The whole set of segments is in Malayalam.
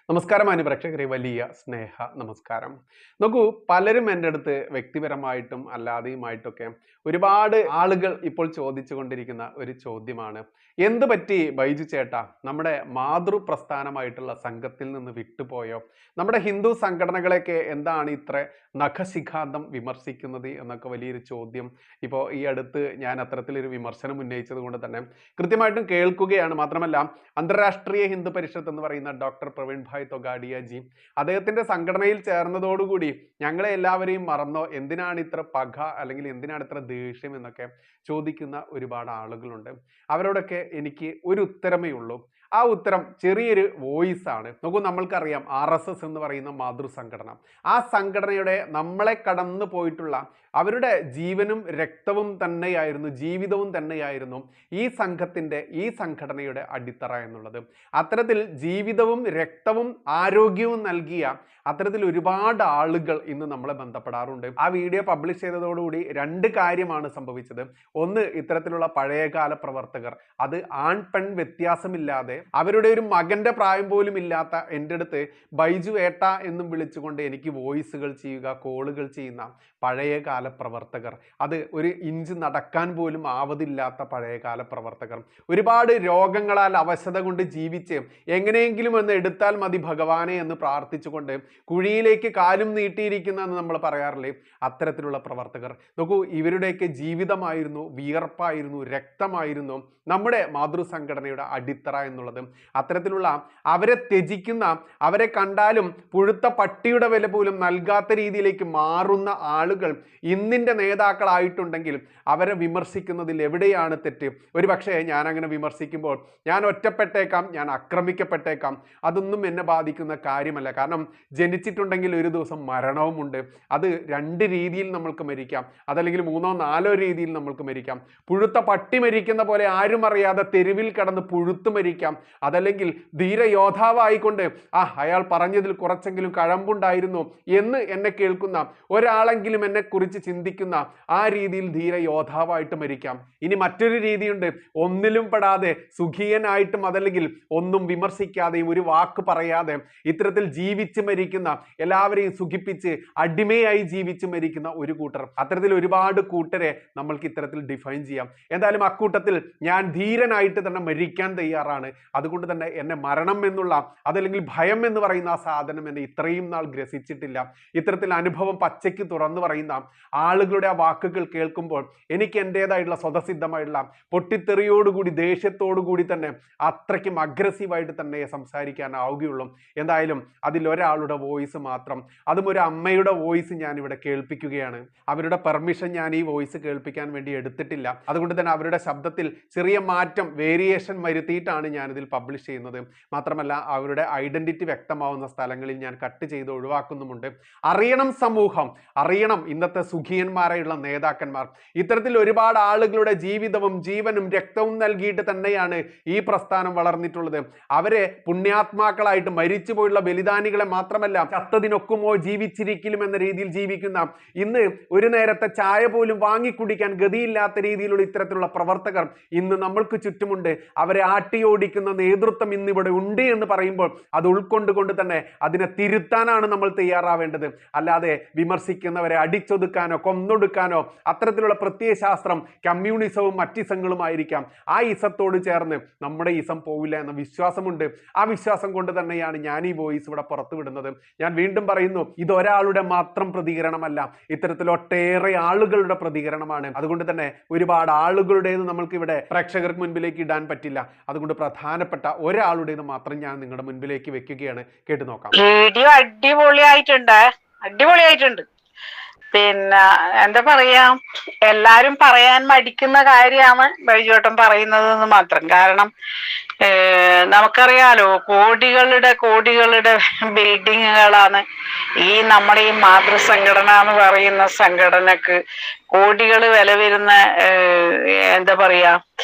നമസ്കാരം പ്രേക്ഷകരെ, വലിയ സ്നേഹ നമസ്കാരം. നോക്കൂ, പലരും എൻ്റെ അടുത്ത് വ്യക്തിപരമായിട്ടും അല്ലാതെയുമായിട്ടൊക്കെ ഒരുപാട് ആളുകൾ ഇപ്പോൾ ചോദിച്ചു കൊണ്ടിരിക്കുന്ന ഒരു ചോദ്യമാണ്, എന്ത് പറ്റി ബൈജു ചേട്ടാ, നമ്മുടെ മാതൃപ്രസ്ഥാനമായിട്ടുള്ള സംഘത്തിൽ നിന്ന് വിട്ടുപോയോ? നമ്മുടെ ഹിന്ദു സംഘടനകളെയൊക്കെ എന്താണ് ഇത്ര നഖശിഖാന്തം വിമർശിക്കുന്നത് എന്നൊക്കെ വലിയൊരു ചോദ്യം ഇപ്പോൾ ഈ അടുത്ത് ഞാൻ അത്തരത്തിലൊരു വിമർശനം ഉന്നയിച്ചത് കൊണ്ട് തന്നെ കൃത്യമായിട്ടും കേൾക്കുകയാണ്. മാത്രമല്ല, അന്തർരാഷ്ട്രീയ ഹിന്ദു പരിഷത്ത് എന്ന് പറയുന്ന ഡോക്ടർ പ്രവീൺ ഭായ് തൊഗാഡിയ ജി, അദ്ദേഹത്തിന്റെ സംഘടനയിൽ ചേർന്നതോടുകൂടി ഞങ്ങളെ എല്ലാവരെയും മറന്നോ, എന്തിനാണ് ഇത്ര പക അല്ലെങ്കിൽ എന്തിനാണ് ഇത്ര ദേഷ്യം എന്നൊക്കെ ചോദിക്കുന്ന ഒരുപാട് ആളുകളുണ്ട്. അവരോടൊക്കെ എനിക്ക് ഒരു ഉത്തരമേ ഉള്ളൂ. ആ ഉത്തരം ചെറിയൊരു വോയിസ് ആണ്. നോക്കൂ, നമ്മൾക്കറിയാം RSS എന്ന് പറയുന്ന മാതൃസംഘടന, ആ സംഘടനയുടെ നമ്മളെ കടന്നു പോയിട്ടുള്ള അവരുടെ ജീവനും രക്തവും തന്നെയായിരുന്നു, ജീവിതവും തന്നെയായിരുന്നു ഈ സംഘടനയുടെ അടിത്തറ എന്നുള്ളത്. അത്തരത്തിൽ ജീവിതവും രക്തവും ആരോഗ്യവും നൽകിയ അത്തരത്തിൽ ഒരുപാട് ആളുകൾ ഇന്ന് നമ്മളെ ബന്ധപ്പെടാറുണ്ട്. ആ വീഡിയോ പബ്ലിഷ് ചെയ്തതോടുകൂടി രണ്ട് കാര്യമാണ് സംഭവിച്ചത്. ഒന്ന്, ഇത്തരത്തിലുള്ള പഴയകാല പ്രവർത്തകർ, അത് ആൺ പെൺ വ്യത്യാസമില്ലാതെ അവരുടെ ഒരു മകന്റെ പ്രായം പോലും ഇല്ലാത്ത എൻ്റെ അടുത്ത് ബൈജു ഏട്ട എന്നും വിളിച്ചുകൊണ്ട് എനിക്ക് വോയിസുകൾ ചെയ്യുക, കോളുകൾ ചെയ്യുന്ന പഴയകാല പ്രവർത്തകർ, അത് ഒരു ഇഞ്ച് നടക്കാൻ പോലും ആവതില്ലാത്ത പഴയകാല പ്രവർത്തകർ, ഒരുപാട് രോഗങ്ങളാൽ അവശത കൊണ്ട് ജീവിച്ച് എങ്ങനെയെങ്കിലും ഒന്ന് എടുത്താൽ മതി ഭഗവാനെ എന്ന് പ്രാർത്ഥിച്ചുകൊണ്ട് കുഴിയിലേക്ക് കാലും നീട്ടിയിരിക്കുന്ന എന്ന് നമ്മൾ പറയാറില്ലേ, അത്തരത്തിലുള്ള പ്രവർത്തകർ. നോക്കൂ, ഇവരുടെയൊക്കെ ജീവിതമായിരുന്നു, വിയർപ്പായിരുന്നു, രക്തമായിരുന്നു നമ്മുടെ മാതൃസംഘടനയുടെ അടിത്തറ എന്നുള്ളത്. അത്തരത്തിലുള്ള അവരെ ത്യജിക്കുന്ന, അവരെ കണ്ടാലും പുഴുത്ത പട്ടിയുടെ വില പോലും നൽകാത്ത രീതിയിലേക്ക് മാറുന്ന ആളുകൾ ഇന്നിൻ്റെ നേതാക്കളായിട്ടുണ്ടെങ്കിൽ അവരെ വിമർശിക്കുന്നതിൽ എവിടെയാണ് തെറ്റ്? ഒരു പക്ഷേ ഞാൻ അങ്ങനെ വിമർശിക്കുമ്പോൾ ഞാൻ ഒറ്റപ്പെട്ടേക്കാം, ഞാൻ ആക്രമിക്കപ്പെട്ടേക്കാം. അതൊന്നും എന്നെ ബാധിക്കുന്ന കാര്യമല്ല. കാരണം ജനിച്ചിട്ടുണ്ടെങ്കിൽ ഒരു ദിവസം മരണവുമുണ്ട്. അത് രണ്ട് രീതിയിൽ നമ്മൾക്ക് മരിക്കാം, അതല്ലെങ്കിൽ 3 or 4 രീതിയിൽ നമ്മൾക്ക് മരിക്കാം. പുഴുത്ത പട്ടി മരിക്കുന്ന പോലെ ആരും അറിയാതെ തെരുവിൽ കടന്ന് പുഴുത്തു മരിക്കാം. അതല്ലെങ്കിൽ ധീരയോദ്ധാവായിക്കൊണ്ട് അയാൾ പറഞ്ഞതിൽ കുറച്ചെങ്കിലും കഴമ്പുണ്ടായിരുന്നു എന്ന് എന്നെ കേൾക്കുന്ന ഒരാളെങ്കിലും എന്നെ കുറിച്ച് ചിന്തിക്കുന്ന ആ രീതിയിൽ ധീരയോദ്ധാവായിട്ട് മരിക്കാം. ഇനി മറ്റൊരു രീതിയുണ്ട്, ഒന്നിലും പെടാതെ സുഖിയനായിട്ടും അതല്ലെങ്കിൽ ഒന്നും വിമർശിക്കാതെയും ഒരു വാക്ക് പറയാതെ ഇത്തരത്തിൽ ജീവിച്ച് മരിക്കുന്ന, എല്ലാവരെയും സുഖിപ്പിച്ച് അടിമയായി ജീവിച്ച് മരിക്കുന്ന ഒരു കൂട്ടർ. അത്തരത്തിൽ ഒരുപാട് കൂട്ടരെ നമ്മൾക്ക് ഇത്തരത്തിൽ ഡിഫൈൻ ചെയ്യാം. എന്തായാലും അക്കൂട്ടത്തിൽ ഞാൻ ധീരനായിട്ട് തന്നെ മരിക്കാൻ തയ്യാറാണ്. അതുകൊണ്ട് തന്നെ എന്നെ മരണം എന്നുള്ള, അതല്ലെങ്കിൽ ഭയം എന്ന് പറയുന്ന ആ സാധനം എന്നെ ഇത്രയും നാൾ ഗ്രസിച്ചിട്ടില്ല. ഇത്തരത്തിൽ അനുഭവം പച്ചയ്ക്ക് തുറന്നു പറയുന്ന ആളുകളുടെ ആ വാക്കുകൾ കേൾക്കുമ്പോൾ എനിക്ക് എൻ്റെതായിട്ടുള്ള സ്വതസിദ്ധമായിട്ടുള്ള പൊട്ടിത്തെറിയോടുകൂടി, ദേഷ്യത്തോടുകൂടി തന്നെ അത്രയ്ക്കും അഗ്രസീവായിട്ട് തന്നെ സംസാരിക്കാനാവുകയുള്ളൂ. എന്തായാലും അതിലൊരാളുടെ വോയിസ് മാത്രം, അതും ഒരു അമ്മയുടെ വോയിസ് ഞാൻ ഇവിടെ കേൾപ്പിക്കുകയാണ്. അവരുടെ പെർമിഷൻ ഞാൻ ഈ വോയിസ് കേൾപ്പിക്കാൻ വേണ്ടി എടുത്തിട്ടില്ല. അതുകൊണ്ട് തന്നെ അവരുടെ ശബ്ദത്തിൽ ചെറിയ മാറ്റം, വേരിയേഷൻ വരുത്തിയിട്ടാണ് ഞാനിതിൽ പബ്ലിഷ് ചെയ്യുന്നത്. മാത്രമല്ല, അവരുടെ ഐഡന്റിറ്റി വ്യക്തമാവുന്ന സ്ഥലങ്ങളിൽ ഞാൻ കട്ട് ചെയ്ത് ഒഴിവാക്കുന്നുമുണ്ട്. അറിയണം സമൂഹം, അറിയണം ഇന്നത്തെ സുഖിയന്മാരായുള്ള നേതാക്കന്മാർ, ഇത്തരത്തിൽ ഒരുപാട് ആളുകളുടെ ജീവിതവും ജീവനും രക്തവും നൽകിയിട്ട് തന്നെയാണ് ഈ പ്രസ്ഥാനം വളർന്നിട്ടുള്ളത്. അവരെ പുണ്യാത്മാക്കളായിട്ട്, മരിച്ചുപോയുള്ള ബലിദാനികളെ മാത്രമല്ല, ചത്തതിനൊക്കുമോ ജീവിച്ചിരിക്കലും എന്ന രീതിയിൽ ജീവിക്കുന്ന, ഇന്ന് ഒരു നേരത്തെ ചായ പോലും വാങ്ങിക്കുടിക്കാൻ ഗതിയില്ലാത്ത രീതിയിലുള്ള ഇത്തരത്തിലുള്ള പ്രവർത്തകർ ഇന്ന് നമ്മൾക്ക് ചുറ്റുമുണ്ട്. അവരെ ആട്ടിയോടിക്കുന്ന നേതൃത്വം ഇന്നിവിടെ ഉണ്ട് എന്ന് പറയുമ്പോൾ അത് ഉൾക്കൊണ്ടുകൊണ്ട് തന്നെ അതിനെ തിരുത്താനാണ് നമ്മൾ തയ്യാറാവേണ്ടത്. അല്ലാതെ വിമർശിക്കുന്നവരെ അടിച്ചൊതുക്കാനോ കൊന്നൊടുക്കാനോ അത്തരത്തിലുള്ള പ്രത്യയശാസ്ത്രം കമ്മ്യൂണിസവും മറ്റിസങ്ങളുമായിരിക്കാം. ആ ഇസത്തോട് ചേർന്ന് നമ്മുടെ ഇസം പോവില്ല എന്ന വിശ്വാസമുണ്ട്. ആ വിശ്വാസം കൊണ്ട് തന്നെയാണ് ഞാൻ ഈ വോയിസ് ഇവിടെ പുറത്തു വിടുന്നത്. ഞാൻ വീണ്ടും പറയുന്നു, ഇതൊരാളുടെ മാത്രം പ്രതികരണമല്ല, ഇത്തരത്തിൽ ഒട്ടേറെ ആളുകളുടെ പ്രതികരണമാണ്. അതുകൊണ്ട് തന്നെ ഒരുപാട് ആളുകളുടേത് നമ്മൾക്ക് ഇവിടെ പ്രേക്ഷകർക്ക് മുൻപിലേക്ക് ഇടാൻ പറ്റില്ല. അതുകൊണ്ട് പ്രധാനപ്പെട്ട ഒരാളുടേത് മാത്രം ഞാൻ നിങ്ങളുടെ മുൻപിലേക്ക് വെക്കുകയാണ്. കേട്ടു നോക്കാം. വീഡിയോ അടിപൊളിയായിട്ടുണ്ട്. പിന്നെ എന്താ പറയാ, എല്ലാരും പറയാൻ മടിക്കുന്ന കാര്യമാണ് ബൈജുവേട്ടൻ പറയുന്നതെന്ന് മാത്രം. കാരണം നമുക്കറിയാലോ, കോടികളുടെ ബിൽഡിങ്ങുകളാണ് ഈ നമ്മുടെ ഈ മാതൃസംഘടന എന്ന് പറയുന്ന സംഘടനക്ക്. കോടികൾ വില വരുന്ന എന്താ പറയാ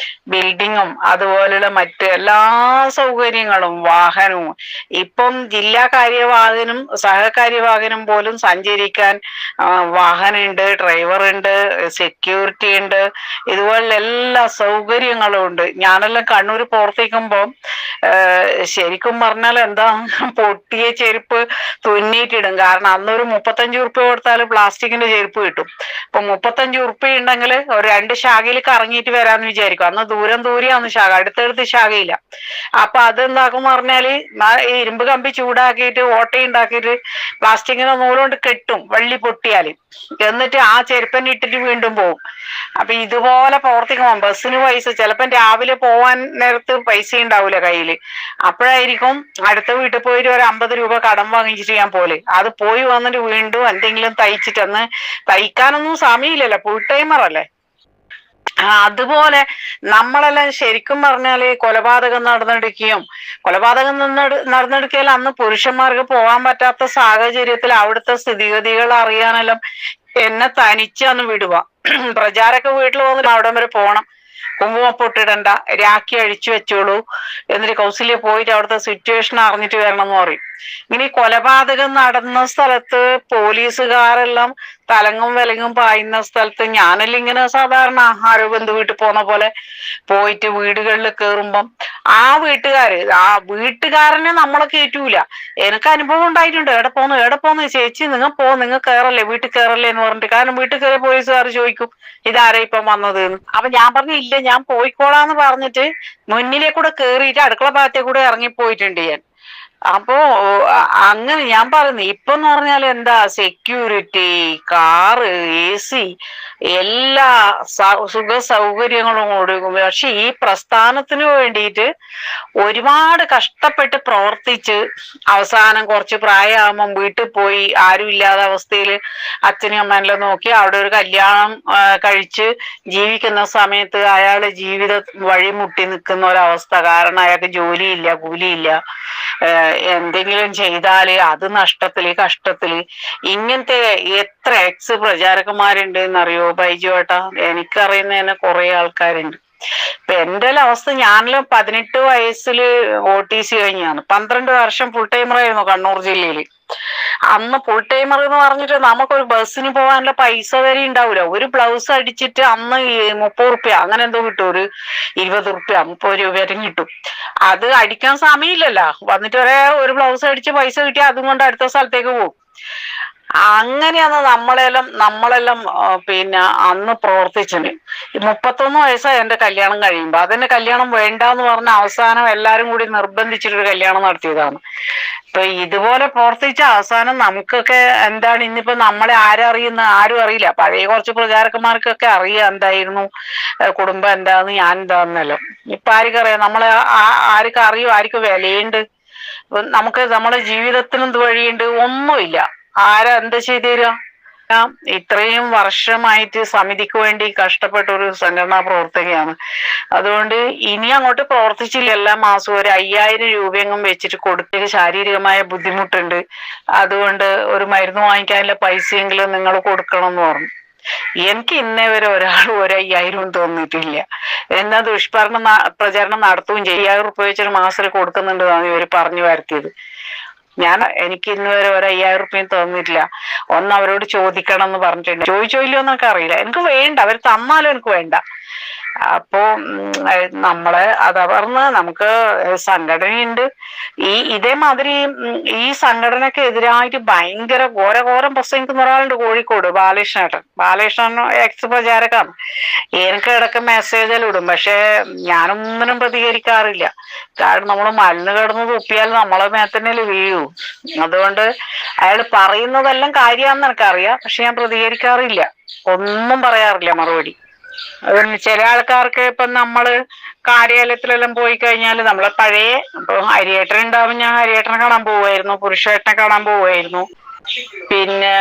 ബിൽഡിങ്ങും അതുപോലുള്ള മറ്റ് എല്ലാ സൗകര്യങ്ങളും വാഹനവും ഇപ്പം ജില്ലാ കാര്യവാഹനും സഹകാര്യവാഹനം പോലും സഞ്ചരിക്കാൻ വാഹനമുണ്ട്, ഡ്രൈവറുണ്ട്, സെക്യൂരിറ്റി ഉണ്ട്, ഇതുപോലുള്ള എല്ലാ സൗകര്യങ്ങളും ഉണ്ട്. ഞാനെല്ലാം കണ്ണൂർ പ്രവർത്തിക്കുമ്പോൾ ശരിക്കും പറഞ്ഞാൽ എന്താ, പൊട്ടിയ ചെരുപ്പ് തുന്നിയിട്ടിടും. കാരണം അന്നൊരു 35 ഉറുപ്പ്യ കൊടുത്താൽ പ്ലാസ്റ്റിക്കിന്റെ ചെരുപ്പ് കിട്ടും. ഇപ്പൊ 35 ഉറുപ്പ്യ ഉണ്ടെങ്കിൽ ഒരു 2 ശാഖയിൽ കറങ്ങിയിട്ട് വരാന്ന് വിചാരിക്കും. അന്ന് ദൂരെയാണ് ശാഖ, അടുത്തടുത്ത് ശാഖയില്ല. അപ്പൊ അതെന്താക്കും പറഞ്ഞാല് ഈ ഇരുമ്പ് കമ്പി ചൂടാക്കിയിട്ട് ഓട്ടയുണ്ടാക്കിയിട്ട് പ്ലാസ്റ്റിക്കിന്റെ നൂലുകൊണ്ട് കെട്ടും വള്ളി പൊട്ടിയാല്. എന്നിട്ട് ആ ചെരുപ്പന്നെ ഇട്ടിട്ട് വീണ്ടും പോകും. അപ്പൊ ഇതുപോലെ പ്രവർത്തിക്കുമ്പോൾ ബസ്സിന് പൈസ ചിലപ്പം രാവിലെ പോവാൻ നേരത്ത് പൈസ ഉണ്ടാവൂല കയ്യില്. അപ്പോഴായിരിക്കും അടുത്ത വീട്ടിൽ പോയിട്ട് ഒരു 50 രൂപ കടം വാങ്ങിച്ചിട്ട് ഞാൻ പോലെ. അത് പോയി വന്നിട്ട് വീണ്ടും എന്തെങ്കിലും തയ്ച്ചിട്ട്, അന്ന് തയ്ക്കാനൊന്നും സമയമില്ലല്ലോ, ഫുൾ ടൈമർ അല്ലേ. അതുപോലെ നമ്മളെല്ലാം ശരിക്കും പറഞ്ഞാല് കൊലപാതകം നടന്നെടുക്കുകയും അന്ന് പുരുഷന്മാർക്ക് പോകാൻ പറ്റാത്ത സാഹചര്യത്തിൽ അവിടുത്തെ സ്ഥിതിഗതികൾ അറിയാനെല്ലാം എന്നെ തനിച്ചാന്ന് വിടുക. പ്രചാരൊക്കെ വീട്ടിൽ വന്നിട്ട് അവിടം വരെ പോണം, കുങ്കുമപ്പൊട്ടിടണ്ട, രാഖി അഴിച്ചു വെച്ചോളൂ, എന്നിട്ട് കൗസല്യ പോയിട്ട് അവിടുത്തെ സിറ്റുവേഷൻ അറിഞ്ഞിട്ട് വരണം എന്ന് പറയും. ഇങ്ങനെ ഈ കൊലപാതകം നടന്ന സ്ഥലത്ത് പോലീസുകാരെല്ലാം തലങ്ങും വിലങ്ങും പായുന്ന സ്ഥലത്ത് ഞാനെല്ലാം ഇങ്ങനെ സാധാരണ ആരോ ബന്ധു വീട്ടിൽ പോന്ന പോലെ പോയിട്ട് വീടുകളിൽ കയറുമ്പം ആ വീട്ടുകാരനെ നമ്മളെ കയറ്റൂല. എനിക്ക് അനുഭവം ഉണ്ടായിട്ടുണ്ട്. എവിടെ പോന്നു ചേച്ചി, നിങ്ങൾ കയറല്ലേ, വീട്ടിൽ കയറല്ലേ എന്ന് പറഞ്ഞിട്ട്. കാരണം വീട്ടിൽ കയറിയ പോലീസുകാർ ചോദിക്കും ഇതാരാ ഇപ്പം വന്നത് എന്ന്. അപ്പൊ ഞാൻ പറഞ്ഞു ഇല്ല, ഞാൻ പോയിക്കോളാന്ന് പറഞ്ഞിട്ട് മുന്നിലെ കൂടെ കേറിയിട്ട് അടുക്കള ഭാഗത്തെ കൂടെ ഇറങ്ങിപ്പോയിട്ടുണ്ട് ഞാൻ. അപ്പോ അങ്ങനെ ഞാൻ പറയുന്നു. ഇപ്പൊന്ന് പറഞ്ഞാൽ എന്താ, സെക്യൂരിറ്റി, കാറ്, AC, എല്ലാ സുഖ സൗകര്യങ്ങളും കൊടുക്കും. പക്ഷെ ഈ പ്രസ്ഥാനത്തിന് വേണ്ടിയിട്ട് ഒരുപാട് കഷ്ടപ്പെട്ട് പ്രവർത്തിച്ച് അവസാനം കുറച്ച് പ്രായമാകുമ്പം വീട്ടിൽ പോയി ആരും ഇല്ലാത്ത അവസ്ഥയിൽ അച്ഛനും അമ്മേനെല്ലാം നോക്കി അവിടെ ഒരു കല്യാണം കഴിച്ച് ജീവിക്കുന്ന സമയത്ത് അയാള് ജീവിത വഴിമുട്ടി നിൽക്കുന്ന ഒരവസ്ഥ. കാരണം അയാൾക്ക് ജോലിയില്ല, കൂലിയില്ല, എന്തെങ്കിലും ചെയ്താല് അത് കഷ്ടത്തില്. ഇങ്ങനത്തെ എത്ര പ്രചാരകന്മാരുണ്ട് എന്നറിയോ ബൈജു ഏട്ടാ? എനിക്കറിയുന്ന തന്നെ കുറെ ആൾക്കാരുണ്ട്. ഇപ്പൊ എന്റെ അവസ്ഥ, ഞാനെല്ലാം 18 വയസ്സിൽ OTC കഴിഞ്ഞാണ്. 12 വർഷം ഫുൾ ടൈമർ ആയിരുന്നു കണ്ണൂർ ജില്ലയിൽ. അന്ന് ഫുൾ ടൈമർ എന്ന് പറഞ്ഞിട്ട് നമുക്കൊരു ബസ്സിന് പോകാനുള്ള പൈസ വരെ ഉണ്ടാവൂല. ഒരു ബ്ലൗസ് അടിച്ചിട്ട് അന്ന് 30 ഉറുപ്പ്യ അങ്ങനെ എന്തോ കിട്ടും, ഒരു 20 ഉറുപ്പ്യ 30 രൂപ വരെ കിട്ടും. അത് അടിക്കാൻ സമയമില്ലല്ലോ. വന്നിട്ട് ഒരു ബ്ലൗസ് അടിച്ച് പൈസ കിട്ടി അതും കൊണ്ട് അടുത്ത സ്ഥലത്തേക്ക് പോകും. അങ്ങനെയാണ് നമ്മളെല്ലാം പിന്നെ അന്ന് പ്രവർത്തിച്ചത്. 31 വയസ്സായി എന്റെ കല്യാണം കഴിയുമ്പോ. അതെന്നെ കല്യാണം വേണ്ടാന്ന് പറഞ്ഞ അവസാനം എല്ലാരും കൂടി നിർബന്ധിച്ചിട്ടൊരു കല്യാണം നടത്തിയതാണ്. ഇപ്പൊ ഇതുപോലെ പ്രവർത്തിച്ച അവസാനം നമുക്കൊക്കെ എന്താണ്, ഇന്നിപ്പോ നമ്മളെ ആരും അറിയില്ല. പഴയ കുറച്ച് പ്രചാരകന്മാർക്കൊക്കെ അറിയാം എന്തായിരുന്നു കുടുംബം എന്താന്ന്, ഞാൻ എന്താന്നല്ലോ. ഇപ്പൊ ആർക്കറിയാം? നമ്മളെ ആർക്കും അറിയോ? ആർക്കും വിലയുണ്ട്? നമുക്ക് നമ്മുടെ ജീവിതത്തിന് എന്ത് വഴിയുണ്ട്? ഒന്നുമില്ല. ആരാ എന്താ ചെയ്തു തരിക? ഇത്രയും വർഷമായിട്ട് സമിതിക്ക് വേണ്ടി കഷ്ടപ്പെട്ട ഒരു സംഘടനാ പ്രവർത്തകയാണ്. അതുകൊണ്ട് ഇനി അങ്ങോട്ട് പ്രവർത്തിച്ചില്ല. എല്ലാ മാസവും ഒരു 5000 രൂപയെങ്കിലും വെച്ചിട്ട് കൊടുത്തിട്ട് ശാരീരികമായ ബുദ്ധിമുട്ടുണ്ട്, അതുകൊണ്ട് ഒരു മരുന്ന് വാങ്ങിക്കാനുള്ള പൈസയെങ്കിലും നിങ്ങൾ കൊടുക്കണം എന്ന് പറഞ്ഞു. എനിക്ക് ഇന്നേ വരെ ഒരാൾ 5000 തന്നിട്ടില്ല. എന്നാ പ്രചരണം നടത്തുകയും ചെയ്യും. 5000 ഉറുപ്പ്യ വെച്ചൊരു മാസത്തിൽ കൊടുക്കുന്നുണ്ടെന്നാണ് ഇവർ പറഞ്ഞു വരുത്തിയത്. എനിക്ക് ഇന്ന് വരെ 5000 ഉറുപ്പ്യം തന്നിട്ടില്ല. ഒന്ന് അവരോട് ചോദിക്കണം എന്ന് പറഞ്ഞിട്ടുണ്ട്. ചോദിച്ചോ എന്നൊക്കെ അറിയില്ല. എനിക്ക് വേണ്ട, അവർ തന്നാലും എനിക്ക് വേണ്ട. അപ്പോ അതാ പറഞ്ഞ നമുക്ക് സംഘടനയുണ്ട്. ഇതേമാതിരി ഈ സംഘടനക്ക് എതിരായിട്ട് ഭയങ്കര ഘോരം പ്രസംഗിക്കുന്ന ഒരാളുണ്ട് കോഴിക്കോട്, ബാലകൃഷ്ണൻ എക്സ് പ്രചാരകാണ്. എനിക്ക് ഇടയ്ക്ക് മെസ്സേജെല്ലാം ഇടും. പക്ഷെ ഞാനൊന്നിനും പ്രതികരിക്കാറില്ല. കാരണം നമ്മൾ മരുന്ന് കിടന്ന് തുപ്പിയാൽ നമ്മളെ മേത്തന്നെ വീഴൂ. അതുകൊണ്ട് അയാൾ പറയുന്നതെല്ലാം കാര്യമാണെന്ന് എനിക്കറിയാം. പക്ഷെ ഞാൻ പ്രതികരിക്കാറില്ല, ഒന്നും പറയാറില്ല മറുപടി. അതുകൊണ്ട് ചില ആൾക്കാർക്ക് ഇപ്പം നമ്മള് കാര്യാലയത്തിലെല്ലാം പോയി കഴിഞ്ഞാൽ നമ്മളെ പഴയ ഇപ്പൊ ഹരിയേട്ടൻ ഉണ്ടാവും, ഞാൻ ഹരിയേട്ടനെ കാണാൻ പോവായിരുന്നു, പുരുഷേട്ടനെ കാണാൻ പോവായിരുന്നു. പിന്നെ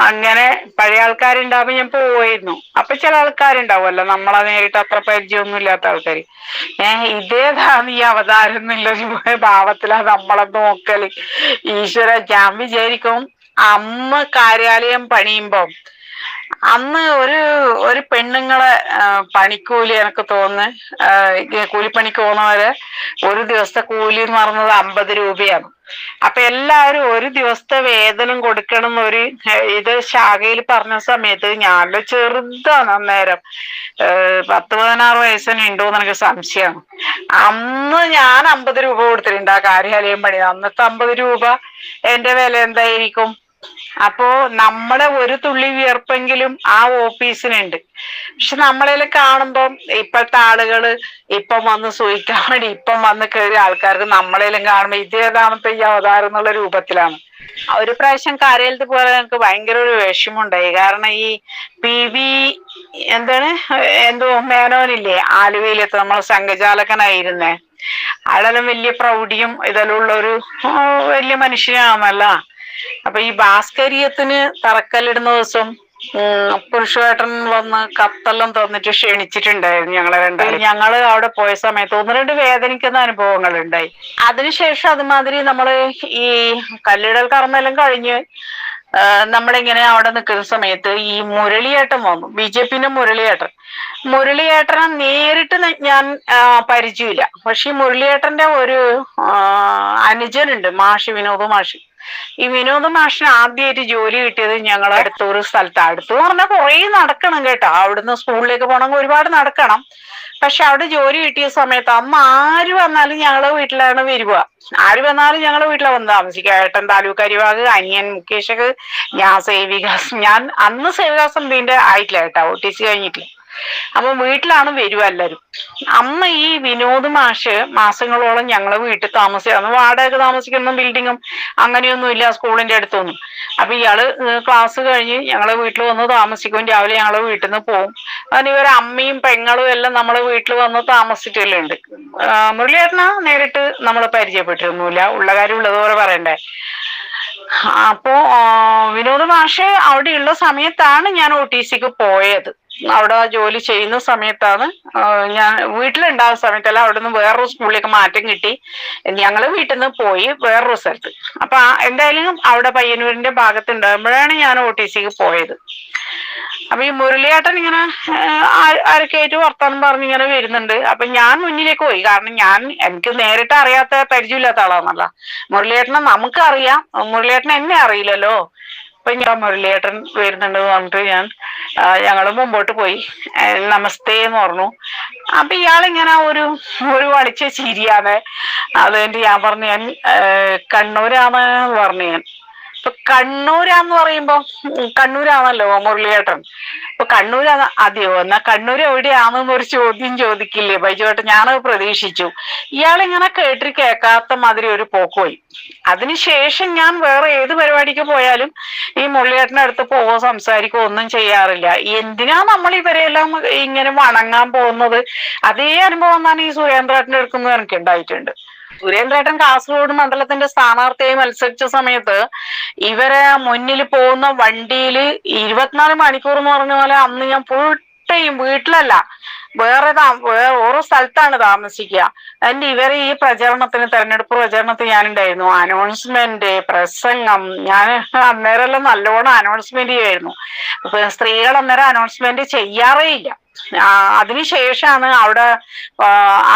അങ്ങനെ പഴയ ആൾക്കാരുണ്ടാവുമ്പോ ഞാൻ പോവായിരുന്നു. അപ്പൊ ചില ആൾക്കാരുണ്ടാവുമല്ലോ നമ്മളെ നേരിട്ട് അത്ര പരിചയമൊന്നും ഇല്ലാത്ത ആൾക്കാർ. ഇതേതാണ് ഈ അവതാരം എന്നുള്ള ഭാവത്തിലാ നമ്മളെ നോക്കല്. ഈശ്വര, ഞാൻ വിചാരിക്കും അമ്മ കാര്യാലയം പണിയുമ്പം അന്ന് ഒരു ഒരു പെണ്ണുങ്ങളെ പണിക്കൂലി എനിക്ക് തോന്നുന്നു കൂലിപ്പണിക്ക് പോകുന്നവര് ഒരു ദിവസത്തെ കൂലി എന്ന് പറയുന്നത് 50 രൂപയാണ്. അപ്പൊ എല്ലാവരും ഒരു ദിവസത്തെ വേതനം കൊടുക്കണം എന്നൊരു ഇത് ശാഖയിൽ പറഞ്ഞ സമയത്ത് ഞാൻ ചെറുതാണ് അന്നേരം, 10-16 വയസ്സിന് ഉണ്ടോന്ന് എനിക്ക് സംശയമാണ്. അന്ന് ഞാൻ 50 രൂപ കൊടുത്തിട്ടുണ്ട് ആ കാര്യാലയം പണി. അന്നത്തെ 50 രൂപ എന്റെ വില എന്തായിരിക്കും? അപ്പോ നമ്മളെ ഒരു തുള്ളി വിയർപ്പെങ്കിലും ആ ഓഫീസിനുണ്ട്. പക്ഷെ നമ്മളതിൽ കാണുമ്പം ഇപ്പോഴത്തെ ആളുകള് ഇപ്പം വന്ന് സൂഹിക്കാൻ വേണ്ടി ഇപ്പം വന്ന് കയറിയ ആൾക്കാർക്ക് നമ്മളേലും കാണുമ്പോ ഇതേതാമത്തെ ഈ അവതാരം എന്നുള്ള രൂപത്തിലാണ്. ഒരു പ്രാവശ്യം കരയിലത്ത് പോലെ എനിക്ക് ഭയങ്കര ഒരു വിഷമമുണ്ടായി. കാരണം ഈ PV എന്തോ മേനോനില്ലേ ആലുവയിലെത്ത് നമ്മൾ സംഘചാലകനായിരുന്നേ, അയാളെല്ലാം വലിയ പ്രൗഢിയും ഇതെല്ലാം ഉള്ള ഒരു വലിയ മനുഷ്യനാണല്ല. അപ്പൊ ഈ ഭാസ്കര്യത്തിന് തറക്കല്ലിടുന്ന ദിവസം പുരുഷേട്ടൻ വന്ന് കത്തെല്ലാം തന്നിട്ട് ക്ഷണിച്ചിട്ടുണ്ടായിരുന്നു ഞങ്ങളെ രണ്ടാളും. ഞങ്ങള് അവിടെ പോയ സമയത്ത് 1-2 വേദനിക്കുന്ന അനുഭവങ്ങൾ ഉണ്ടായി. അതിനുശേഷം അതുമാതിരി നമ്മള് ഈ കല്ലിടൽ കർമ്മെല്ലാം കഴിഞ്ഞ് നമ്മളിങ്ങനെ അവിടെ നിൽക്കുന്ന സമയത്ത് ഈ മുരളിയേട്ടൻ വന്നു, BJPന്റെ മുരളിയേട്ടനെ നേരിട്ട് ഞാൻ പരിചയമില്ല. പക്ഷെ ഈ മുരളിയേട്ടന്റെ ഒരു അനുജനുണ്ട്, വിനോദ് മാഷ്. ഈ വിനോദ മാഷിന് ആദ്യമായിട്ട് ജോലി കിട്ടിയത് ഞങ്ങൾ അടുത്തൊരു സ്ഥലത്ത്. അടുത്ത് പറഞ്ഞാൽ കുറേ നടക്കണം കേട്ടോ, അവിടുന്ന് സ്കൂളിലേക്ക് പോകണമെങ്കിൽ ഒരുപാട് നടക്കണം. പക്ഷെ അവിടെ ജോലി കിട്ടിയ സമയത്ത് അന്ന് ആര് വന്നാലും ഞങ്ങളെ വീട്ടിലാണ് വരിക. ആര് വന്നാലും ഞങ്ങളെ വീട്ടിലാണ് വന്ന് താമസിക്കുക. ഏട്ടൻ താലൂക്ക് അരിവാഗ്, അനിയൻ മുകേഷ്, ഞാൻ സേവികാസ്. ഞാൻ അന്ന് സേവികാസം ഇതിന്റെ ആയിട്ടില്ല കേട്ടോ, OTC കഴിഞ്ഞിട്ടില്ല. അപ്പൊ വീട്ടിലാണ് വരുക എല്ലാരും. അന്ന് ഈ വിനോദ് മാഷ് മാസങ്ങളോളം ഞങ്ങളെ വീട്ടിൽ അന്ന് വാടക താമസിക്കുന്ന ബിൽഡിങ്ങും അങ്ങനെയൊന്നും ഇല്ല സ്കൂളിന്റെ അടുത്തൊന്നും. അപ്പൊ ഇയാള് ക്ലാസ് കഴിഞ്ഞ് ഞങ്ങളെ വീട്ടിൽ വന്ന് താമസിക്കും. രാവിലെ ഞങ്ങളെ വീട്ടിൽ നിന്ന് പോകും. അങ്ങനെ ഇവരെ അമ്മയും പെങ്ങളും എല്ലാം നമ്മളെ വീട്ടിൽ വന്ന് താമസിച്ചിട്ടുണ്ട്. മുരളിയേട്ടനാ നേരിട്ട് നമ്മളെ പരിചയപ്പെട്ടിരുന്നില്ല, ഉള്ള കാര്യം ഉള്ളതുപോലെ പറയണ്ടേ. അപ്പോ വിനോദ് മാഷ് അവിടെയുള്ള സമയത്താണ് ഞാൻ OTCക്ക് പോയത്. അവിടെ ജോലി ചെയ്യുന്ന സമയത്താണ് ഞാൻ വീട്ടിലുണ്ടാകുന്ന സമയത്തല്ല, അവിടെ നിന്ന് വേറൊരു സ്കൂളിലേക്ക് മാറ്റം കിട്ടി. ഞങ്ങള് വീട്ടിൽ നിന്ന് പോയി വേറൊരു സ്ഥലത്ത്. അപ്പൊ എന്തായാലും അവിടെ പയ്യന്നൂരിന്റെ ഭാഗത്തുണ്ടാകുമ്പോഴാണ് ഞാൻ OTCക്ക് പോയത്. അപ്പൊ ഈ മുരളിയേട്ടൻ ഇങ്ങനെ ആരൊക്കെയായിട്ട് വർത്താനം പറഞ്ഞിങ്ങനെ വരുന്നുണ്ട്. അപ്പൊ ഞാൻ മുന്നിലേക്ക് പോയി. കാരണം എനിക്ക് നേരിട്ട് അറിയാത്ത പരിചയമില്ലാത്ത ആളാണല്ലോ. മുരളിയേട്ടനെ നമുക്കറിയാം, മുരളിയേട്ടനെ എന്നെ അറിയില്ലല്ലോ. അപ്പൊ ഞാൻ മുരളിയേട്ടൻ വരുന്നുണ്ട് പറഞ്ഞിട്ട് ഞങ്ങള് മുമ്പോട്ട് പോയി. നമസ്തേ എന്ന് പറഞ്ഞു. അപ്പൊ ഇയാളിങ്ങനെ ഒരു വളിച്ച ചിരിയാണ്. അതുകൊണ്ട് ഞാൻ പറഞ്ഞു ഞാൻ കണ്ണൂരാന്ന് പറഞ്ഞു. ഇപ്പൊ കണ്ണൂരാന്ന് പറയുമ്പോ കണ്ണൂരാണല്ലോ മുരളിയേട്ടൻ. ഇപ്പൊ കണ്ണൂരാണ് അതെയോ, എന്നാ കണ്ണൂർ എവിടെയാണെന്ന് ഒരു ചോദ്യം ചോദിക്കില്ലേ ബൈജുവേട്ടൻ? ഞാനത് പ്രതീക്ഷിച്ചു. ഇയാളിങ്ങനെ കേൾക്കാത്ത മാതിരി ഒരു പോക്ക് പോയി. അതിനുശേഷം ഞാൻ വേറെ ഏത് പരിപാടിക്ക് പോയാലും ഈ മുരളിയേട്ടൻ്റെ അടുത്ത് പോവോ സംസാരിക്കോ ഒന്നും ചെയ്യാറില്ല. എന്തിനാ നമ്മൾ ഇവരെല്ലാം ഇങ്ങനെ വണങ്ങാൻ പോകുന്നത്? അതേ അനുഭവം തന്നെ ഈ സുരേന്ദ്രേട്ടൻ്റെ അടുക്കുന്നത് എനിക്ക് ഉണ്ടായിട്ടുണ്ട്. സുരേന്ദ്രേട്ടൻ കാസർഗോഡ് മണ്ഡലത്തിന്റെ സ്ഥാനാർത്ഥിയായി മത്സരിച്ച സമയത്ത് ഇവരെ മുന്നിൽ പോകുന്ന വണ്ടിയിൽ 24 മണിക്കൂർ എന്ന് പറഞ്ഞ പോലെ അന്ന് ഞാൻ ഫുൾ ടൈം വീട്ടിലല്ല, വേറെ ഓരോ സ്ഥലത്താണ് താമസിക്കുക. അതിന്റെ ഇവരെ ഈ തെരഞ്ഞെടുപ്പ് പ്രചരണത്തിന് ഞാനുണ്ടായിരുന്നു. അനൗൺസ്മെന്റ്, പ്രസംഗം, ഞാൻ അന്നേരമെല്ലാം നല്ലോണം അനൗൺസ്മെന്റ് ചെയ്യായിരുന്നു. സ്ത്രീകൾ അന്നേരം അനൗൺസ്മെന്റ് ചെയ്യാറേ ഇല്ല. അതിനുശേഷമാണ് അവിടെ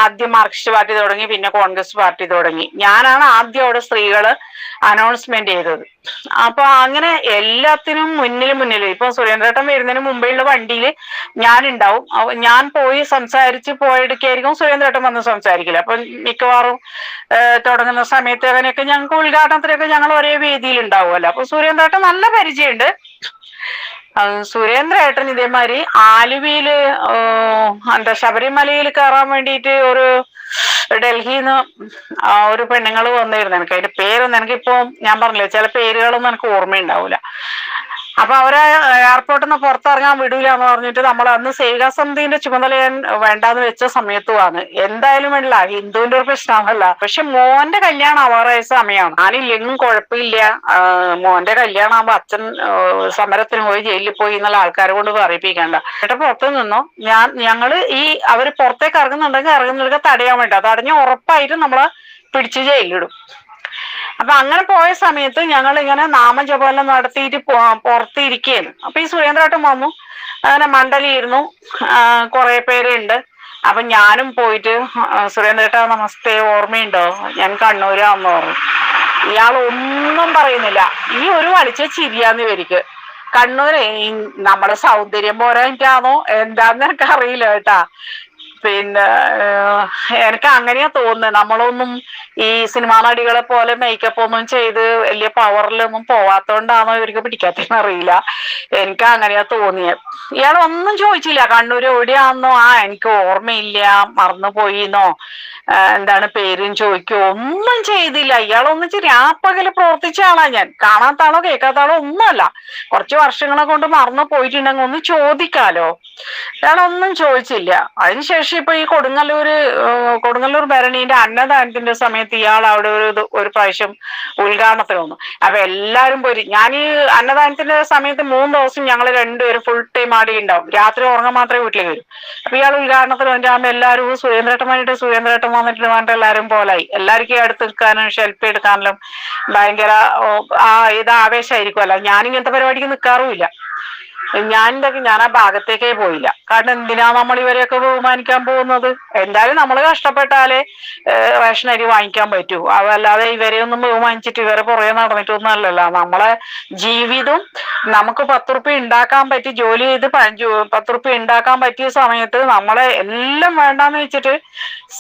ആദ്യം മാർക്സിസ്റ്റ് പാർട്ടി തുടങ്ങി, പിന്നെ കോൺഗ്രസ് പാർട്ടി തുടങ്ങി. ഞാനാണ് ആദ്യം അവിടെ സ്ത്രീകള് അനൗൺസ്മെന്റ് ചെയ്തത്. അപ്പൊ അങ്ങനെ എല്ലാത്തിനും മുന്നിൽ ഇപ്പൊ സുരേന്ദ്രേട്ടൻ വരുന്നതിന് മുമ്പേയുള്ള വണ്ടിയിൽ ഞാനുണ്ടാവും. ഞാൻ പോയി സംസാരിച്ച് പോയെടുക്കായിരിക്കും സുരേന്ദ്രേട്ടൻ വന്ന് സംസാരിക്കില്ല. അപ്പൊ മിക്കവാറും തുടങ്ങുന്ന സമയത്ത് അങ്ങനെയൊക്കെ ഞങ്ങൾക്ക് ഉദ്ഘാടനത്തിനൊക്കെ ഞങ്ങൾ ഒരേ വേദിയിൽ ഉണ്ടാവുമല്ലോ. അപ്പൊ സുരേന്ദ്രേട്ടൻ നല്ല പരിചയമുണ്ട്. സുരേന്ദ്രേട്ടൻ ഇതേമാതിരി ആലുവയില് ശബരിമലയിൽ കയറാൻ വേണ്ടിയിട്ട് ഒരു ഡൽഹിന്ന് ഒരു പെണ്ണുങ്ങൾ വന്നിരുന്നു. എനിക്ക് അതിന്റെ പേരൊന്നും എനിക്കിപ്പോ ഞാൻ പറഞ്ഞില്ലേ, ചില പേരുകളൊന്നും എനിക്ക് ഓർമ്മയുണ്ടാവൂല. അപ്പൊ അവരെ എയർപോർട്ടിൽ നിന്ന് പുറത്തിറങ്ങാൻ വിടൂല എന്ന് പറഞ്ഞിട്ട് നമ്മൾ അന്ന് സേവികാ സമിതിന്റെ ചുമതല ഞാൻ വേണ്ടാന്ന് വെച്ച സമയത്തുമാണ്. എന്തായാലും വേണ്ടില്ല, ഹിന്ദുവിന്റെ ഒരു പ്രശ്നമല്ല. പക്ഷെ മോന്റെ കല്യാണം ആവാറായ സമയമാണ്. ഞാനില്ലെങ്കിലും കുഴപ്പമില്ല, മോന്റെ കല്യാണം ആകുമ്പോ അച്ഛൻ സമരത്തിന് പോയി ജയിലിൽ പോയി എന്നുള്ള ആൾക്കാരെ കൊണ്ട് പറയിപ്പിക്കണ്ട. എന്നിട്ട് പുറത്തു നിന്നോ ഞങ്ങള് അവര് പുറത്തേക്ക് ഇറങ്ങുന്നുണ്ടെങ്കിൽ തടയാൻ വേണ്ട, തടഞ്ഞ ഉറപ്പായിട്ടും നമ്മളെ പിടിച്ച് ജയിലിടും. അപ്പൊ അങ്ങനെ പോയ സമയത്ത് ഞങ്ങൾ ഇങ്ങനെ നാമജപമെല്ലാം നടത്തിയിട്ട് പുറത്തിരിക്കുകയാണ്. അപ്പൊ ഈ സുരേന്ദ്രേട്ടൻ വന്നു, അങ്ങനെ മണ്ഡലിയിരുന്നു, കുറെ പേരുണ്ട്. അപ്പൊ ഞാനും പോയിട്ട് സുരേന്ദ്രേട്ടാ നമസ്തേ, ഓർമ്മയുണ്ടോ, ഞാൻ കണ്ണൂരാന്ന് പറഞ്ഞു. ഇയാൾ ഒന്നും പറയുന്നില്ല. ഈ ഒരു വലിച്ച ചിരിയാന്ന് ഇവർക്ക്. കണ്ണൂര് നമ്മുടെ സൗന്ദര്യം പോരാഞ്ഞിട്ടാണോ എന്താന്ന് എനിക്ക് അറിയില്ല കേട്ടാ. പിന്നെ എനിക്ക് അങ്ങനെയാ തോന്നുന്നത്. നമ്മളൊന്നും ഈ സിനിമാ നടികളെ പോലെ മേക്കപ്പ് ഒന്നും ചെയ്ത് വലിയ പവറിലൊന്നും പോവാത്തോണ്ടാണോ ഇവർക്ക് പിടിക്കാത്തതെന്ന് അറിയില്ല. എനിക്ക് അങ്ങനെയാ തോന്നിയത്. ഇയാൾ ഒന്നും ചോദിച്ചില്ല. കണ്ണൂർ എവിടെയാണെന്നോ, എനിക്ക് ഓർമ്മയില്ല, മറന്നുപോയിന്നോ, എന്താണ് പേരും ചോദിക്കോ ഒന്നും ചെയ്തില്ല. ഇയാളൊന്നും രാപ്പകല് പ്രവർത്തിച്ച ആളാ ഞാൻ. കാണാത്ത ആളോ കേൾക്കാത്ത ആളോ ഒന്നുമല്ല. കുറച്ച് വർഷങ്ങളെ കൊണ്ട് മറന്നു പോയിട്ടുണ്ടെങ്കിൽ ഒന്ന് ചോദിക്കാലോ. ഇയാളൊന്നും ചോദിച്ചില്ല. അതിനുശേഷം ഇപ്പൊ ഈ കൊടുങ്ങല്ലൂർ ഭരണീന്റെ അന്നദാനത്തിന്റെ സമയത്ത് ഇയാൾ അവിടെ ഒരു പ്രാവശ്യം ഉദ്ഘാടനത്തിന് വന്നു. അപ്പൊ എല്ലാരും പോയി. ഞാൻ ഈ അന്നദാനത്തിന്റെ സമയത്ത് 3 ദിവസം ഞങ്ങൾ രണ്ടുപേരും ഫുൾ ടൈം ആടി ഉണ്ടാവും. രാത്രി ഉറങ്ങാൻ മാത്രമേ വീട്ടിൽ വരും. അപ്പൊ ഇയാൾ ഉദ്ഘാടനത്തിന് വന്നിട്ടാകുമ്പോ എല്ലാവരും സുരേന്ദ്രേട്ടൻ വന്നിട്ട് എല്ലാവരും പോലായി. എല്ലാവർക്കും അടുത്ത് നിൽക്കാനും ഷെൽഫി എടുക്കാനും ഭയങ്കര ഇത് ആവേശമായിരിക്കുമല്ലോ. ഞാനിങ്ങനത്തെ പരിപാടിക്ക് നിൽക്കാറുമില്ല. ഞാൻ ആ ഭാഗത്തേക്കേ പോയില്ല. കാരണം എന്തിനാ നമ്മൾ ഇവരെയൊക്കെ ബഹുമാനിക്കാൻ പോകുന്നത്? എന്തായാലും നമ്മൾ കഷ്ടപ്പെട്ടാലേ റേഷൻ അരി വാങ്ങിക്കാൻ പറ്റൂ. അതല്ലാതെ ഇവരെ ഒന്നും ബഹുമാനിച്ചിട്ട് ഇവരെ പുറകെ നടന്നിട്ടൊന്നും അല്ലല്ലോ. നമ്മളെ ജീവിതം നമുക്ക് 10 റുപ്യ ഉണ്ടാക്കാൻ പറ്റി, ജോലി ചെയ്ത് 10 റുപ്യ ഉണ്ടാക്കാൻ പറ്റിയ സമയത്ത് നമ്മളെ എല്ലാം വേണ്ടാന്ന് വെച്ചിട്ട്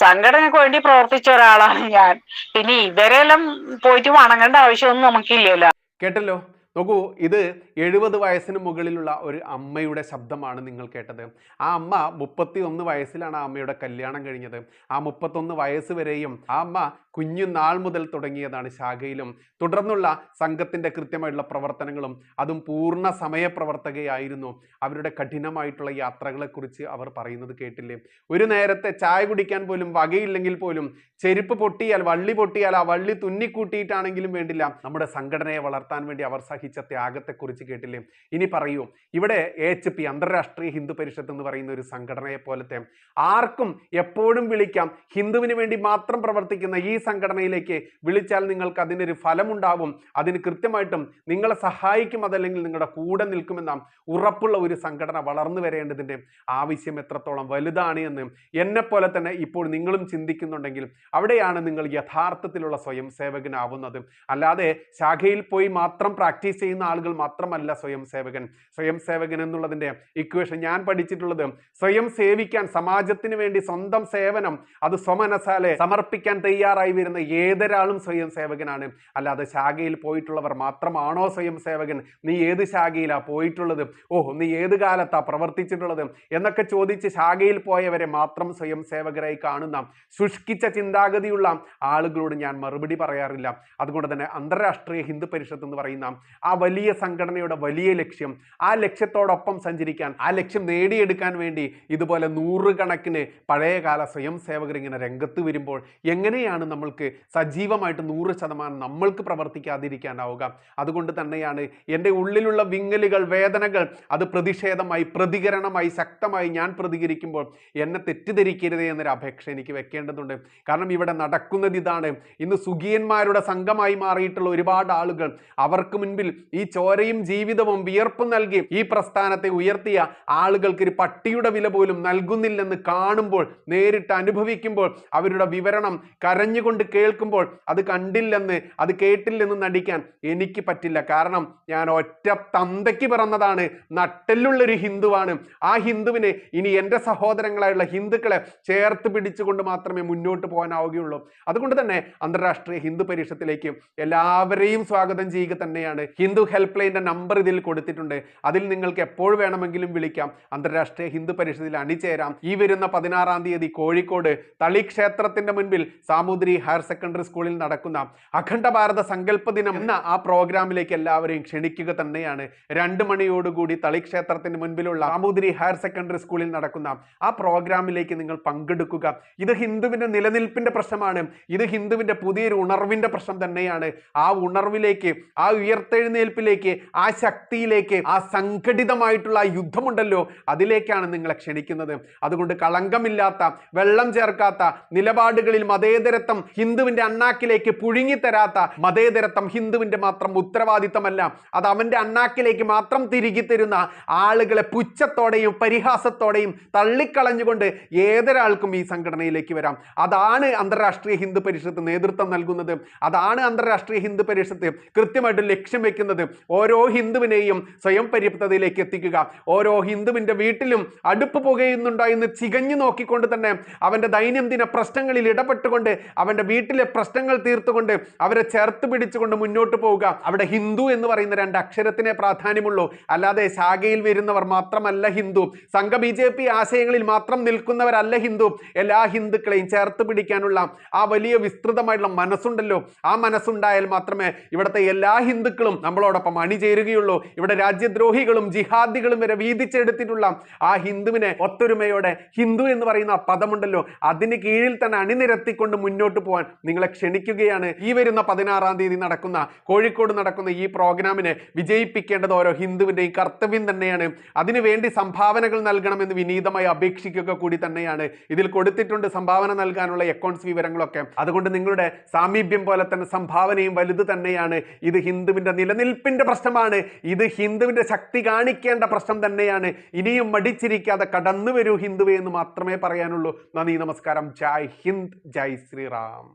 സംഘടനയ്ക്ക് വേണ്ടി പ്രവർത്തിച്ച ഒരാളാണ് ഞാൻ. പിന്നെ ഇവരെല്ലാം പോയിട്ട് വണങ്ങേണ്ട ആവശ്യമൊന്നും നമുക്കില്ലല്ലോ. കേട്ടല്ലോ. നോക്കൂ, ഇത് 70 വയസ്സിന് മുകളിലുള്ള ഒരു അമ്മയുടെ ശബ്ദമാണ് നിങ്ങൾ കേട്ടത്. ആ അമ്മ 31 വയസ്സിലാണ് ആ അമ്മയുടെ കല്യാണം കഴിഞ്ഞത്. ആ 31 വയസ്സ് വരെയും ആ അമ്മ കുഞ്ഞുനാൾ മുതൽ തുടങ്ങിയതാണ് ശാഖയിലും. തുടർന്നുള്ള സംഘത്തിൻ്റെ കൃത്യമായിട്ടുള്ള പ്രവർത്തനങ്ങളും അതും പൂർണ്ണ സമയ പ്രവർത്തകയായിരുന്നു. അവരുടെ കഠിനമായിട്ടുള്ള യാത്രകളെക്കുറിച്ച് അവർ പറയുന്നത് കേട്ടില്ലേ? ഒരു നേരത്തെ ചായ കുടിക്കാൻ പോലും വകയില്ലെങ്കിൽ പോലും ചെരുപ്പ് പൊട്ടിയാൽ, വള്ളി പൊട്ടിയാൽ ആ വള്ളി തുന്നിക്കൂട്ടിയിട്ടാണെങ്കിലും വേണ്ടില്ല നമ്മുടെ സംഘടനയെ വളർത്താൻ വേണ്ടി അവർ സഹിച്ച ത്യാഗത്തെക്കുറിച്ച് കേട്ടില്ലേ? ഇനി പറയൂ, ഇവിടെ AHP അന്തർരാഷ്ട്രീയ ഹിന്ദു പരിഷത്ത് എന്ന് പറയുന്ന ഒരു സംഘടനയെ പോലത്തെ ആർക്കും എപ്പോഴും വിളിക്കാം, ഹിന്ദുവിന് വേണ്ടി മാത്രം പ്രവർത്തിക്കുന്ന ഈ സംഘടനയിലേക്ക് വിളിച്ചാൽ നിങ്ങൾക്ക് അതിനൊരു ഫലമുണ്ടാവും, അതിന് കൃത്യമായിട്ടും നിങ്ങളെ സഹായിക്കും, അതല്ലെങ്കിൽ നിങ്ങളുടെ കൂടെ നിൽക്കുമെന്ന ഉറപ്പുള്ള ഒരു സംഘടന വളർന്നു വരേണ്ടതിൻ്റെ ആവശ്യം എത്രത്തോളം വലുതാണ് എന്ന് എന്നെപ്പോലെ തന്നെ ഇപ്പോൾ നിങ്ങളും ചിന്തിക്കുന്നുണ്ടെങ്കിൽ അവിടെയാണ് നിങ്ങൾ യഥാർത്ഥത്തിലുള്ള സ്വയം സേവകനാവുന്നത്. അല്ലാതെ ശാഖയിൽ പോയി മാത്രം പ്രാക്ടീസ് ചെയ്യുന്ന ആളുകൾ മാത്രമല്ല സ്വയം സേവകൻ. സ്വയം സേവകൻ എന്നുള്ളതിൻ്റെ ഇക്വേഷൻ ഞാൻ പഠിച്ചിട്ടുള്ളത്, സ്വയം സേവിക്കാൻ, സമാജത്തിന് വേണ്ടി സ്വന്തം സേവനം അത് സ്വമനസാലെ സമർപ്പിക്കാൻ തയ്യാറായി വരുന്ന ഏതൊരാളും സ്വയം സേവകനാണ്. അല്ലാതെ ശാഖയിൽ പോയിട്ടുള്ളവർ മാത്രമാണോ സ്വയം സേവകൻ? നീ ഏത് ശാഖയിലാണ് പോയിട്ടുള്ളത്? ഓഹ്, നീ ഏത് കാലത്താണ് പ്രവർത്തിച്ചിട്ടുള്ളത് എന്നൊക്കെ ചോദിച്ച് ശാഖയിൽ പോയവരെ മാത്രം സ്വയം സേവകരായി കാണുന്ന ശുഷ്കിച്ച ചിന്താഗതിയുള്ള ആളുകളോട് ഞാൻ മറുപടി പറയാറില്ല. അതുകൊണ്ട് തന്നെ അന്തർരാഷ്ട്രീയ ഹിന്ദു പരിഷത്ത് എന്ന് പറയുന്ന ആ വലിയ സംഘടനയുടെ വലിയ ലക്ഷ്യം, ആ ലക്ഷ്യത്തോടൊപ്പം സഞ്ചരിക്കാൻ, ആ ലക്ഷ്യം നേടിയെടുക്കാൻ വേണ്ടി ഇതുപോലെ 100 കണക്കിന് പഴയകാല സ്വയം സേവകർ ഇങ്ങനെ രംഗത്ത് വരുമ്പോൾ എങ്ങനെയാണ് നമ്മൾക്ക് സജീവമായിട്ട് 100% നമ്മൾക്ക് പ്രവർത്തിക്കാതിരിക്കാനാവുക? അതുകൊണ്ട് തന്നെയാണ് എൻ്റെ ഉള്ളിലുള്ള വിങ്ങലുകൾ, വേദനകൾ അത് പ്രതിഷേധമായി, പ്രതികരണമായി, ശക്തമായി ഞാൻ പ്രതികരിക്കുമ്പോൾ എന്നെ തെറ്റിദ്ധരിക്കരുതേ എന്നൊരു അപേക്ഷ എനിക്ക് വെക്കേണ്ടതുണ്ട്. കാരണം ഇവിടെ നടക്കുന്നത് ഇതാണ്. ഇന്ന് സുഖിയന്മാരുടെ സംഘമായി മാറിയിട്ടുള്ള ഒരുപാട് ആളുകൾ, അവർക്ക് മുൻപിൽ ഈ ചോരയും ജീവിതവും വിയർപ്പും നൽകി ഈ പ്രസ്ഥാനത്തെ ഉയർത്തിയ ആളുകൾക്ക് ഒരു പട്ടിയുടെ വില പോലും നൽകുന്നില്ലെന്ന് കാണുമ്പോൾ, നേരിട്ട് അനുഭവിക്കുമ്പോൾ, അവരുടെ വിവരണം കരഞ്ഞുകൊണ്ട് കേൾക്കുമ്പോൾ അത് കണ്ടില്ലെന്ന്, അത് കേട്ടില്ലെന്ന് നടിക്കാൻ എനിക്ക് പറ്റില്ല. കാരണം ഞാൻ ഒറ്റ തന്തയ്ക്ക് പിറന്നതാണ്, നട്ടെല്ലുള്ളൊരു ഹിന്ദുവാണ്. ആ ഹിന്ദുവിനെ ഇനി എൻ്റെ സഹോദരങ്ങളായുള്ള ഹിന്ദുക്കളെ ചേർത്ത് പിടിച്ചുകൊണ്ട് മാത്രമേ മുന്നോട്ട് പോകാനാവുകയുള്ളൂ. അതുകൊണ്ട് തന്നെ അന്തർരാഷ്ട്രീയ ഹിന്ദു പരിഷത്തിലേക്ക് എല്ലാവരെയും സ്വാഗതം ചെയ്യുക തന്നെയാണ്. ഹിന്ദു ഹെൽപ്പ് ലൈൻ്റെ നമ്പർ ഇതിൽ കൊടുത്തിട്ടുണ്ട്. അതിൽ നിങ്ങൾക്ക് എപ്പോൾ വേണമെങ്കിലും വിളിക്കാം. അന്തർരാഷ്ട്രീയ ഹിന്ദു പരിഷത്തിൽ അണിചേരാം. ഈ വരുന്ന 16-ാം തീയതി കോഴിക്കോട് തളി ക്ഷേത്രത്തിന്റെ മുൻപിൽ സാമൂതിരി ഹയർ സെക്കൻഡറി സ്കൂളിൽ നടക്കുന്ന അഖണ്ഡ ഭാരത സങ്കല്പ ദിനം എന്ന ആ പ്രോഗ്രാമിലേക്ക് എല്ലാവരെയും ക്ഷണിക്കുക തന്നെയാണ്. 2 മണിയോടുകൂടി തളി ക്ഷേത്രത്തിന് മുൻപിലുള്ള സാമൂതിരി ഹയർ സെക്കൻഡറി സ്കൂളിൽ നടക്കുന്ന ആ പ്രോഗ്രാമിലേക്ക് നിങ്ങൾ പങ്കെടുക്കുക. ഇത് ഹിന്ദുവിന്റെ നിലനിൽപ്പിന്റെ പ്രശ്നമാണ്. ഇത് ഹിന്ദുവിന്റെ പുതിയൊരു ഉണർവിന്റെ പ്രശ്നം തന്നെയാണ്. ആ ഉണർവിലേക്ക്, ആ ഉയർത്തെഴുന്നേൽപ്പിലേക്ക് ഉയർത്തെഴുന്നേൽപ്പിലേക്ക്, ആ ശക്തിയിലേക്ക്, ആ സംഘടിതമായിട്ടുള്ള ആ യുദ്ധമുണ്ടല്ലോ, അതിലേക്കാണ് നിങ്ങളെ ക്ഷണിക്കുന്നത്. അതുകൊണ്ട് കളങ്കമില്ലാത്ത, വെള്ളം ചേർക്കാത്ത നിലപാടുകളിൽ മതേതരത്വം ഹിന്ദുവിന്റെ അണ്ണാക്കിലേക്ക് പുഴുങ്ങിത്തരാത്ത മതേതരത്വം ഹിന്ദുവിന്റെ മാത്രം ഉത്തരവാദിത്തമല്ല, അത് അവന്റെ അണ്ണാക്കിലേക്ക് മാത്രം തിരികെ തരുന്ന ആളുകളെ പുച്ഛത്തോടെയും പരിഹാസത്തോടെയും തള്ളിക്കളഞ്ഞുകൊണ്ട് ഏതൊരാൾക്കും ഈ സംഘടനയിലേക്ക് വരാം. അതാണ് അന്തർരാഷ്ട്രീയ ഹിന്ദു പരിഷത്ത് നേതൃത്വം നൽകുന്നത്. അതാണ് അന്തർരാഷ്ട്രീയ ഹിന്ദു പരിഷത്ത് കൃത്യമായിട്ട് ലക്ഷ്യം വെക്കുന്നത്. ഓരോ ഹിന്ദുവിനെയും സ്വയം പര്യാപ്തതയിലേക്ക് എത്തിക്കുക. ഓരോ ഹിന്ദുവിന്റെ വീട്ടിലും അടുപ്പ് പുകയുന്നുണ്ടോ എന്ന് ചികഞ്ഞു നോക്കിക്കൊണ്ട് തന്നെ അവന്റെ ദൈനംദിന പ്രശ്നങ്ങളിൽ ഇടപെട്ടുകൊണ്ട് അവന്റെ വീട്ടിലെ പ്രശ്നങ്ങൾ തീർത്തുകൊണ്ട് അവരെ ചേർത്ത് പിടിച്ചുകൊണ്ട് മുന്നോട്ട് പോവുക. അവിടെ ഹിന്ദു എന്ന് പറയുന്ന 2 അക്ഷരത്തിനെ പ്രാധാന്യമുള്ളൂ. അല്ലാതെ ശാഖയിൽ വരുന്നവർ മാത്രമല്ല ഹിന്ദു, സംഘ BJP ആശയങ്ങളിൽ മാത്രം നിൽക്കുന്നവരല്ല ഹിന്ദു. എല്ലാ ഹിന്ദുക്കളെയും ചേർത്ത് പിടിക്കാനുള്ള ആ വലിയ വിസ്തൃതമായിട്ടുള്ള മനസ്സുണ്ടല്ലോ, ആ മനസ്സുണ്ടായാൽ മാത്രമേ ഇവിടുത്തെ എല്ലാ ഹിന്ദുക്കളും നമ്മളോടൊപ്പം അണിചേരുകയുള്ളൂ. ഇവിടെ രാജ്യദ്രോഹികളും ജിഹാദികളും വരെ വീതിച്ചെടുത്തിട്ടുള്ള ആ ഹിന്ദുവിനെ ഒത്തൊരുമയോടെ, ഹിന്ദു എന്ന് പറയുന്ന പദമുണ്ടല്ലോ, അതിന് കീഴിൽ തന്നെ അണിനിരത്തിക്കൊണ്ട് മുന്നോട്ട് പോകാൻ നിങ്ങളെ ക്ഷണിക്കുകയാണ്. ഈ വരുന്ന 16-ാം തീയതി നടക്കുന്ന, കോഴിക്കോട് നടക്കുന്ന ഈ പ്രോഗ്രാമിനെ വിജയിപ്പിക്കേണ്ടത് ഓരോ ഹിന്ദുവിന്റെയും കർത്തവ്യം തന്നെയാണ്. അതിനുവേണ്ടി സംഭാവനകൾ നൽകണമെന്ന് വിനീതമായി അപേക്ഷിക്കുക കൂടി തന്നെയാണ്. ഇതിൽ കൊടുത്തിട്ടുണ്ട് സംഭാവന നൽകാനുള്ള അക്കൗണ്ട്സ് വിവരങ്ങളൊക്കെ. അതുകൊണ്ട് നിങ്ങളുടെ സാമീപ്യം പോലെ തന്നെ സംഭാവനയും വലുത് തന്നെയാണ്. ഇത് ഹിന്ദുവിന്റെ നിലനിൽപ്പിന്റെ പ്രശ്നമാണ്. ഇത് ഹിന്ദുവിന്റെ ശക്തി കാണിക്കേണ്ട പ്രശ്നം തന്നെയാണ്. ഇനിയും മടിച്ചിരിക്കാതെ കടന്നു വരൂ ഹിന്ദുവേ എന്ന് മാത്രമേ പറയാനുള്ളൂ. നന്ദി, നമസ്കാരം. ജയ് ഹിന്ദ്, ജയ് ശ്രീറാം.